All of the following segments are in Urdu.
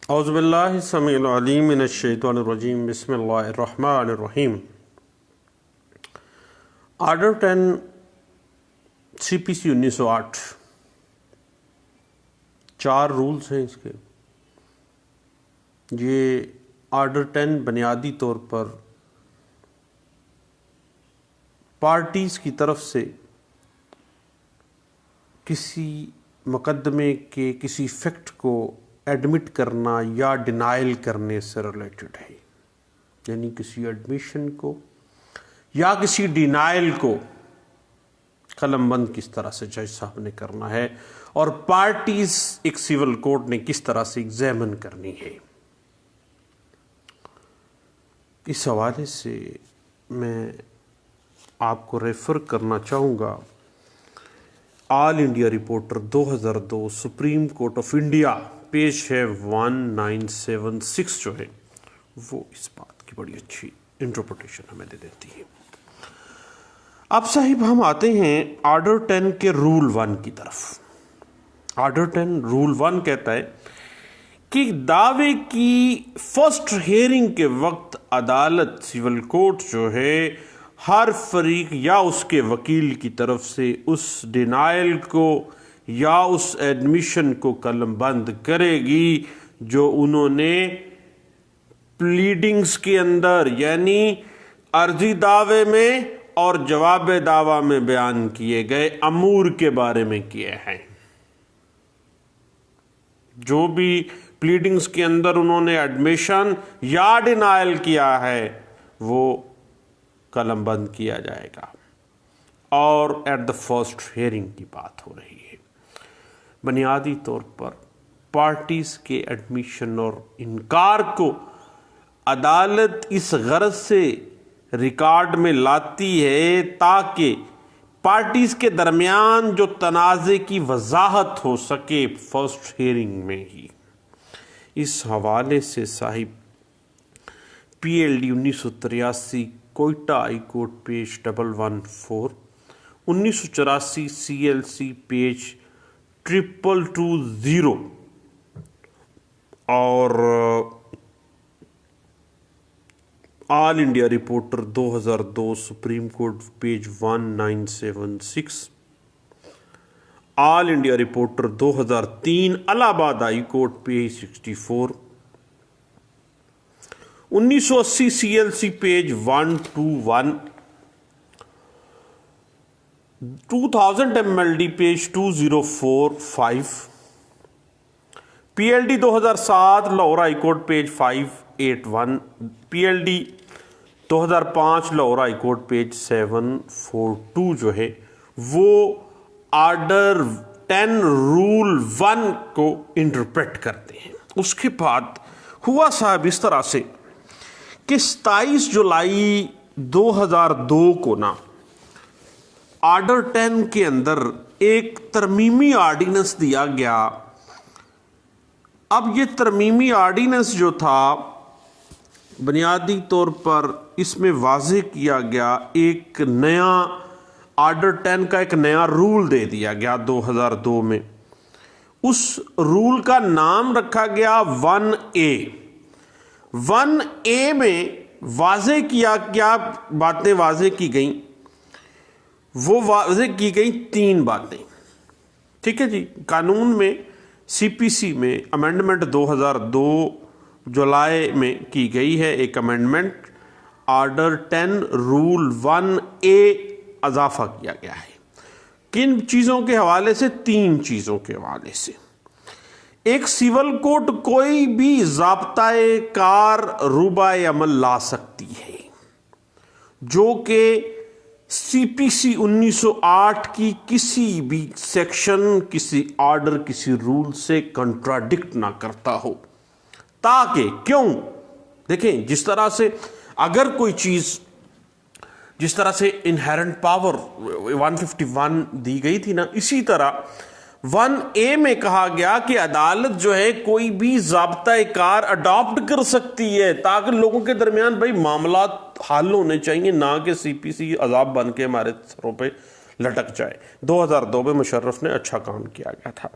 اعوذ باللہ السمیع العلیم من الشیطان الرجیم بسم اللہ الرحمن الرحیم۔ آرڈر 10 CPC 1908، 4 رولز ہیں اس کے۔ یہ آرڈر 10 بنیادی طور پر پارٹیز کی طرف سے کسی مقدمے کے کسی فیکٹ کو ایڈمٹ کرنا یا ڈینائل کرنے سے ریلیٹڈ ہے، یعنی کسی ایڈمیشن کو یا کسی ڈینائل کو قلم بند کس طرح سے جج صاحب نے کرنا ہے اور پارٹیز ایک سول کورٹ نے کس طرح سے ایگزامن کرنی ہے۔ اس حوالے سے میں آپ کو ریفر کرنا چاہوں گا all India reporter 2002 supreme court of India, page ہے 1976 جو ہے، وہ اس بات کی بڑی اچھی انٹرپریٹیشن ہمیں دے دیتی ہے۔ اب صاحب ہم آتے ہیں آرڈر 10 کے رول 1 کی طرف۔ آرڈر 10 رول 1 کہتا ہے کہ دعوے کی فرسٹ ہیئرنگ کے وقت عدالت سول کورٹ جو ہے ہر فریق یا اس کے وکیل کی طرف سے اس ڈینائل کو یا اس ایڈمیشن کو قلم بند کرے گی جو انہوں نے پلیڈنگز کے اندر، یعنی عرضی دعوے میں اور جواب دعویٰ میں بیان کیے گئے امور کے بارے میں کیے ہیں۔ جو بھی پلیڈنگز کے اندر انہوں نے ایڈمیشن یا ڈینائل کیا ہے وہ قلم بند کیا جائے گا، اور ایٹ دا فرسٹ ہیئرنگ کی بات ہو رہی ہے۔ بنیادی طور پر پارٹیز کے ایڈمیشن اور انکار کو عدالت اس غرض سے ریکارڈ میں لاتی ہے تاکہ پارٹیز کے درمیان جو تنازع کی وضاحت ہو سکے فرسٹ ہیئرنگ میں ہی۔ اس حوالے سے صاحب PLD 1983 Quetta high court page 114، 1984 CLC page 2220 اور all India reporter 2002 supreme court page 1976، all India reporter 2003 Allahabad high court page 64، 1980 CLC page 121، 2000 MLD page 2045، PLD 2007 Lahore high court page 581، PLD 2005 Lahore high court page 742 جو ہے وہ آرڈر 10 رول 1 کو انٹرپریٹ کرتے ہیں۔ اس کے بعد ہوا صاحب اس طرح سے کہ 27 جولائی 2002 کو نا آرڈر 10 کے اندر ایک ترمیمی آرڈیننس دیا گیا۔ اب یہ ترمیمی آرڈیننس جو تھا بنیادی طور پر اس میں واضح کیا گیا، ایک نیا آرڈر 10 کا ایک نیا رول دے دیا گیا 2002 میں۔ اس رول کا نام رکھا گیا 1A۔ 1A میں واضح کیا باتیں واضح کی گئیں، وہ واضح کی گئی 3 باتیں، ٹھیک ہے جی۔ قانون میں CPC میں امینڈمنٹ 2002 جولائی میں کی گئی ہے، ایک امینڈمنٹ آرڈر 10 رول 1A اضافہ کیا گیا ہے۔ کن چیزوں کے حوالے سے؟ 3 چیزوں کے حوالے سے۔ ایک سول کورٹ کوئی بھی ضابطۂ کار روبہ عمل لا سکتی ہے جو کہ CPC 1908 کی کسی بھی سیکشن، کسی آرڈر، کسی رول سے کنٹراڈکٹ نہ کرتا ہو۔ تاکہ کیوں؟ دیکھیں، جس طرح سے اگر کوئی چیز، جس طرح سے انہیرنٹ پاور 151 دی گئی تھی نا، اسی طرح 1A میں کہا گیا کہ عدالت جو ہے کوئی بھی ضابطۂ کار اڈاپٹ کر سکتی ہے تاکہ لوگوں کے درمیان بھائی معاملات حل ہونے چاہیے، نہ کہ CPC عذاب بن کے ہمارے سروں پہ لٹک جائے۔ 2002 میں مشرف نے اچھا کام کیا گیا تھا۔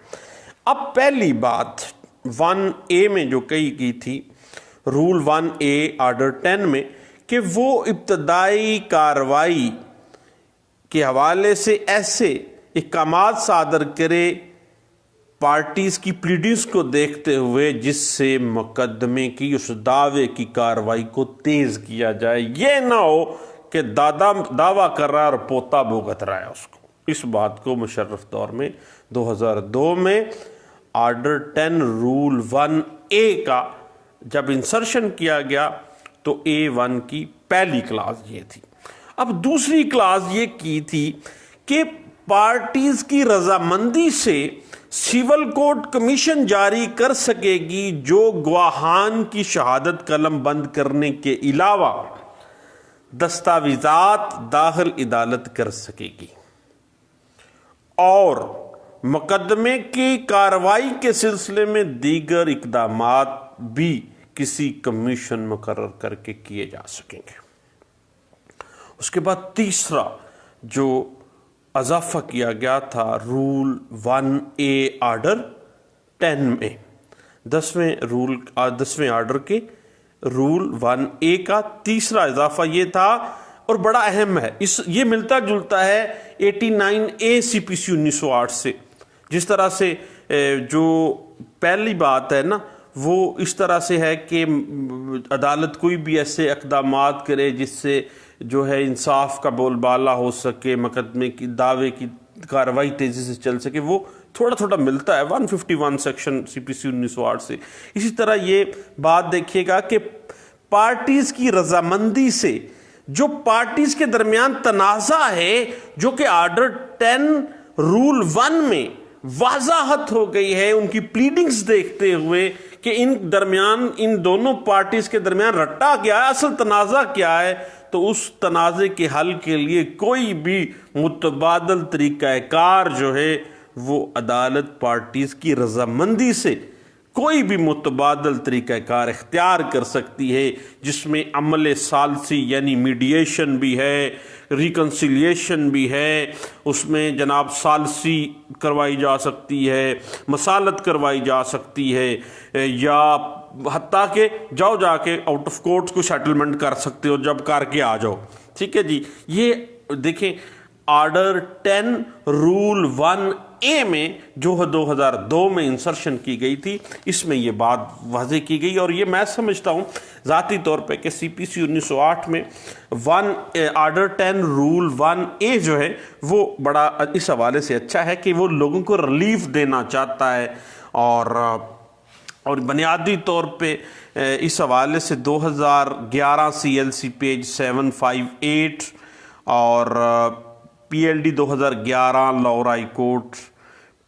اب پہلی بات 1A میں جو کہی کی تھی، رول 1A آرڈر 10 میں، کہ وہ ابتدائی کارروائی کے حوالے سے ایسے احکامات صادر کرے پارٹیز کی پلیڈنگز کو دیکھتے ہوئے جس سے مقدمے کی اس دعوے کی کارروائی کو تیز کیا جائے، یہ نہ ہو کہ دادا دعویٰ کر رہا ہے اور پوتا بھگت رہا ہے اس کو۔ اس بات کو مشرف دور میں 2002 میں آرڈر 10 رول 1A کا جب انسرشن کیا گیا تو A1 کی پہلی کلاس یہ تھی۔ اب دوسری کلاس یہ کی تھی کہ پارٹیز کی رضامندی سے سیول کوڈ کمیشن جاری کر سکے گی جو گواہان کی شہادت قلم بند کرنے کے علاوہ دستاویزات داخل عدالت کر سکے گی، اور مقدمے کی کارروائی کے سلسلے میں دیگر اقدامات بھی کسی کمیشن مقرر کر کے کیے جا سکیں گے۔ اس کے بعد تیسرا جو اضافہ کیا گیا تھا رول 1A آرڈر 10 میں، 10ویں آرڈر کے رول 1A کا تیسرا اضافہ یہ تھا، اور بڑا اہم ہے، یہ ملتا جلتا ہے 89A CPC 1908 سے۔ جس طرح سے جو پہلی بات ہے نا وہ اس طرح سے ہے کہ عدالت کوئی بھی ایسے اقدامات کرے جس سے جو ہے انصاف کا بول بالا ہو سکے، مقدمے کی دعوے کی کارروائی تیزی سے چل سکے، وہ تھوڑا تھوڑا ملتا ہے 151 سیکشن CPC 1908 سے۔ اسی طرح یہ بات دیکھیے گا کہ پارٹیز کی رضامندی سے جو پارٹیز کے درمیان تنازع ہے، جو کہ آرڈر 10 رول 1 میں وضاحت ہو گئی ہے ان کی پلیڈنگز دیکھتے ہوئے کہ ان دونوں پارٹیز کے درمیان رٹا کیا ہے، اصل تنازع کیا ہے، تو اس تنازع کے حل کے لیے کوئی بھی متبادل طریقہ کار جو ہے وہ عدالت پارٹیز کی رضامندی سے کوئی بھی متبادل طریقہ کار اختیار کر سکتی ہے، جس میں عمل ثالثی یعنی میڈیشن بھی ہے، ریکنسیلیشن بھی ہے، اس میں جناب ثالثی کروائی جا سکتی ہے، مصالحت کروائی جا سکتی ہے، یا حتیٰ کہ جا کے آؤٹ آف کورٹ کو سیٹلمنٹ کر سکتے ہو جب کر کے آ جاؤ۔ ٹھیک ہے جی، یہ دیکھیں آرڈر 10 رول 1A میں جو 2002 میں انسرشن کی گئی تھی، اس میں یہ بات واضح کی گئی، اور یہ میں سمجھتا ہوں ذاتی طور پہ کہ CPC 1908 میں آرڈر 10 رول 1A جو ہے وہ بڑا اس حوالے سے اچھا ہے کہ وہ لوگوں کو ریلیف دینا چاہتا ہے، اور بنیادی طور پہ اس حوالے سے 2011 CLC پیج 758 اور PLD 2011 Lahore high court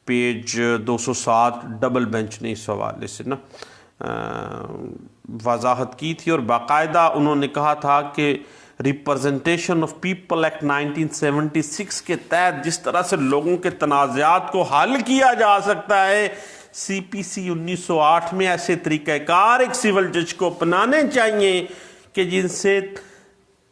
page 207 double bench نے اس حوالے سے نا وضاحت کی تھی، اور باقاعدہ انہوں نے کہا تھا کہ ریپرزنٹیشن آف پیپل ایکٹ 1976 کے تحت جس طرح سے لوگوں کے تنازعات کو حل کیا جا سکتا ہے، CPC 1908 میں ایسے طریقہ کار ایک سول جج کو اپنانے چاہیے کہ جن سے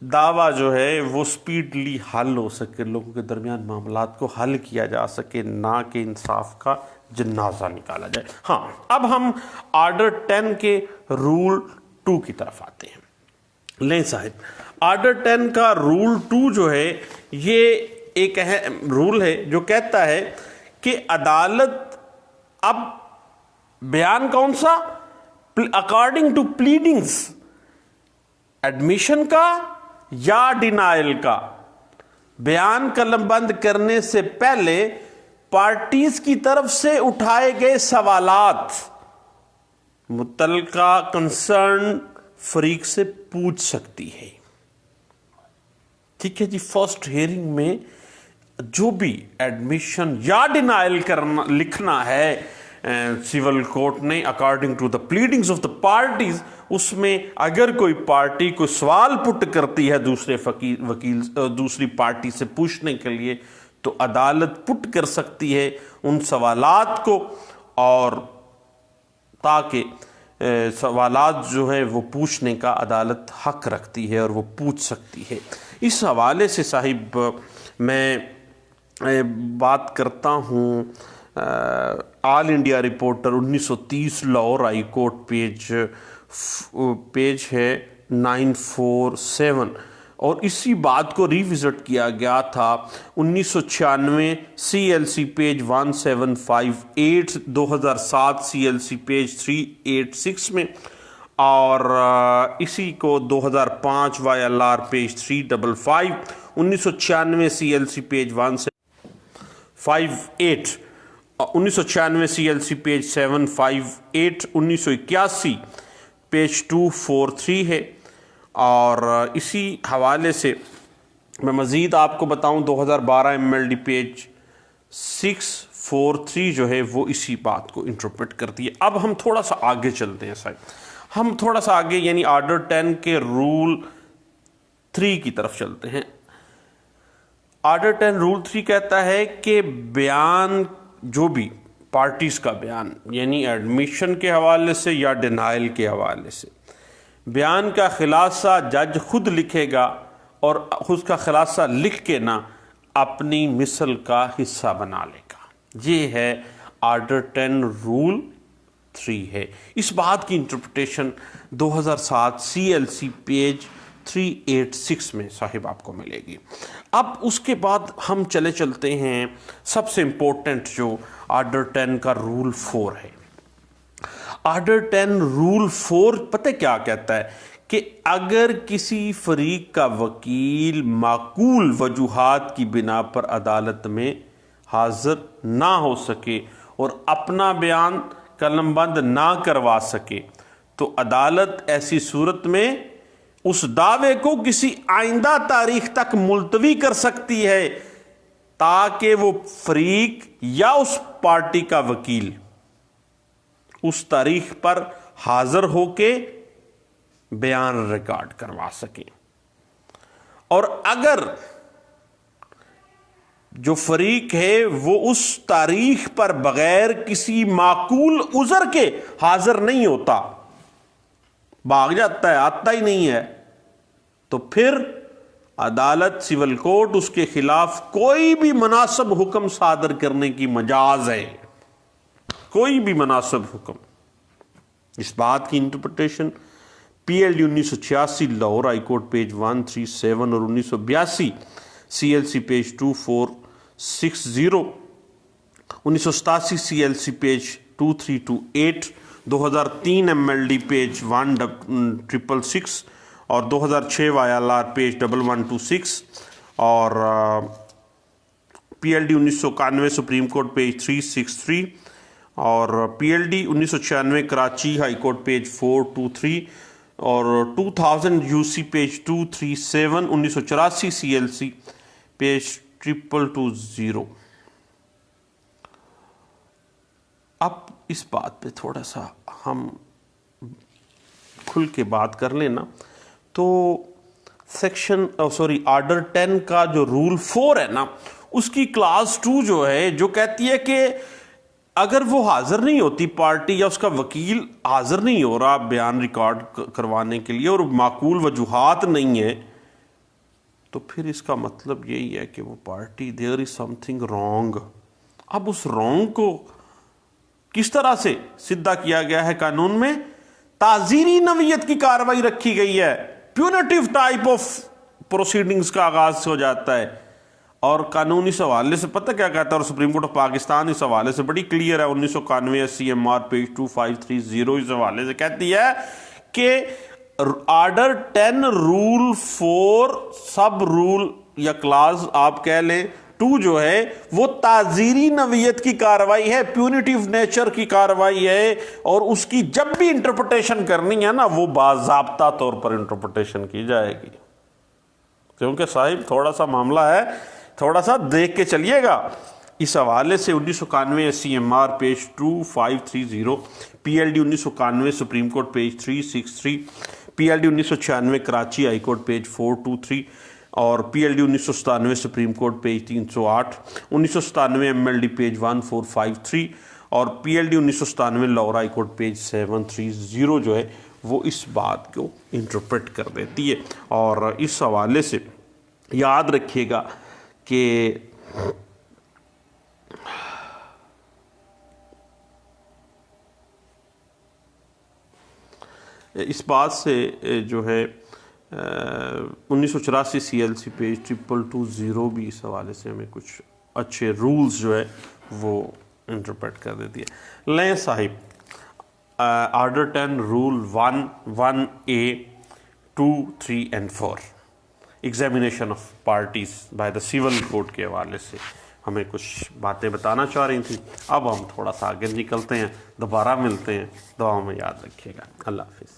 دعویٰ جو ہے وہ سپیڈلی حل ہو سکے، لوگوں کے درمیان معاملات کو حل کیا جا سکے، نہ کہ انصاف کا جنازہ نکالا جائے۔ ہاں، اب ہم آرڈر 10 کے رول 2 کی طرف آتے ہیں۔ لیں صاحب، آرڈر 10 کا رول 2 جو ہے یہ ایک اہم رول ہے جو کہتا ہے کہ عدالت اب بیان کون سا، اکارڈنگ ٹو پلیڈنگز، ایڈمیشن کا یا ڈینائل کا، بیان قلم بند کرنے سے پہلے پارٹیز کی طرف سے اٹھائے گئے سوالات متعلقہ کنسرن فریق سے پوچھ سکتی ہے۔ ٹھیک ہے جی، فرسٹ ہیئرنگ میں جو بھی ایڈمیشن یا ڈینائل کرنا لکھنا ہے سیول کورٹ نے according to the pleadings of the parties, اس میں اگر کوئی پارٹی کوئی سوال پٹ کرتی ہے دوسری پارٹی سے پوچھنے کے لیے، تو عدالت پٹ کر سکتی ہے ان سوالات کو، اور تاکہ سوالات جو ہے وہ پوچھنے کا عدالت حق رکھتی ہے اور وہ پوچھ سکتی ہے۔ اس حوالے سے صاحب میں بات کرتا ہوں all India reporter 1930 Lahore high court page ہے 947، اور اسی بات کو ریوزٹ کیا گیا تھا 1996 CLC پیج 1758، 2007 CLC پیج 386 میں، اور اسی کو 2005 YLR page 355، 1996 CLC page 158، 1996 CLC page 758، 1981 page 243 ہے۔ اور اسی حوالے سے میں مزید آپ کو بتاؤں 2012 MLD پیج 643 جو ہے وہ اسی بات کو انٹرپریٹ کرتی ہے۔ اب ہم تھوڑا سا آگے چلتے ہیں صاحب، ہم تھوڑا سا آگے یعنی آرڈر 10 کے رول 3 کی طرف چلتے ہیں۔ آرڈر 10 رول 3 کہتا ہے کہ بیان جو بھی پارٹیز کا بیان یعنی ایڈمیشن کے حوالے سے یا ڈینائل کے حوالے سے، بیان کا خلاصہ جج خود لکھے گا اور اس کا خلاصہ لکھ کے نہ اپنی مثل کا حصہ بنا لے گا۔ یہ ہے آرڈر 10 رول 3 ہے۔ اس بات کی انٹرپریٹیشن 2007 CLC پیج 386 میں صاحب آپ کو ملے گی۔ اب اس کے بعد ہم چلتے ہیں سب سے امپورٹنٹ جو آرڈر 10 کا رول 4 ہے۔ آرڈر 10 رول 4 پتہ کیا کہتا ہے کہ اگر کسی فریق کا وکیل معقول وجوہات کی بنا پر عدالت میں حاضر نہ ہو سکے اور اپنا بیان قلم بند نہ کروا سکے تو عدالت ایسی صورت میں اس دعوے کو کسی آئندہ تاریخ تک ملتوی کر سکتی ہے تاکہ وہ فریق یا اس پارٹی کا وکیل اس تاریخ پر حاضر ہو کے بیان ریکارڈ کروا سکیں، اور اگر جو فریق ہے وہ اس تاریخ پر بغیر کسی معقول عذر کے حاضر نہیں ہوتا، بھاگ جاتا ہے، آتا ہی نہیں ہے، تو پھر عدالت سول کورٹ اس کے خلاف کوئی بھی مناسب حکم صادر کرنے کی مجاز ہے، کوئی بھی مناسب حکم۔ اس بات کی interpretation PLD 1986 Lahore high court page 137 اور 1982 CLC page 2460، 1987 CLC page 2328، 2003 MLD page 1666 اور 2006 YLR پیج 1126 اور PLD 1991 سپریم کورٹ پیج 363 اور PLD 1996 Karachi high court page 423 اور 2000 UC پیج 237، 1984 CLC پیج 2220۔ اب اس بات پہ تھوڑا سا ہم کھل کے بات کر لیں نا، تو آرڈر 10 کا جو رول 4 ہے نا، اس کی کلاس 2 جو ہے جو کہتی ہے کہ اگر وہ حاضر نہیں ہوتی پارٹی یا اس کا وکیل حاضر نہیں ہو رہا بیان ریکارڈ کروانے کے لیے اور معقول وجوہات نہیں ہے، تو پھر اس کا مطلب یہی ہے کہ وہ party there is something wrong۔ اب اس رونگ کو کس طرح سے سدھا کیا گیا ہے قانون میں؟ تعزیری نوعیت کی کارروائی رکھی گئی ہے، پیونیٹیو ٹائپ آف پروسیڈنگز کا آغاز ہو جاتا ہے، اور قانون اس حوالے سے پتہ کیا کہتا ہے، اور سپریم کورٹ آف پاکستان اس حوالے سے بڑی کلیئر ہے، 1991 CMR پیج 2530 اس حوالے سے کہتی ہے کہ آرڈر 10 رول 4 سب رول یا کلاز آپ کہہ لیں 2 جو ہے وہ تعزیری نوعیت کی کارروائی ہے، پیونیٹیو نیچر کی کارروائی ہے، اور اس کی جب بھی انٹرپریٹیشن کرنی ہے نا وہ باضابطہ طور پر انٹرپریٹیشن کی جائے گی، کیونکہ صاحب تھوڑا سا معاملہ ہے، تھوڑا سا دیکھ کے چلیے گا۔ اس حوالے سے 1991 CMR page 2530، PLD 1991 supreme court page 363، PLD 1996 Karachi high court page 423 اور PLD 1997 supreme court page 308، 1997 MLD page 1453 اور PLD 1997 Lahore high court page 730 جو ہے وہ اس بات کو انٹرپریٹ کر دیتی ہے۔ اور اس حوالے سے یاد رکھیے گا کہ اس بات سے جو ہے 1984 CLC پیج 2220 بھی اس حوالے سے ہمیں کچھ اچھے رولز جو ہے وہ انٹرپریٹ کر دیتی ہے. لیں صاحب order 10 rule 1(1)(a) 2, 3 and 4 examination of parties by the civil code کے حوالے سے ہمیں کچھ باتیں بتانا چاہ رہی تھیں. اب ہم تھوڑا سا آگے نکلتے ہیں، دوبارہ ملتے ہیں. دعاؤں میں یاد رکھیے گا. اللہ حافظ.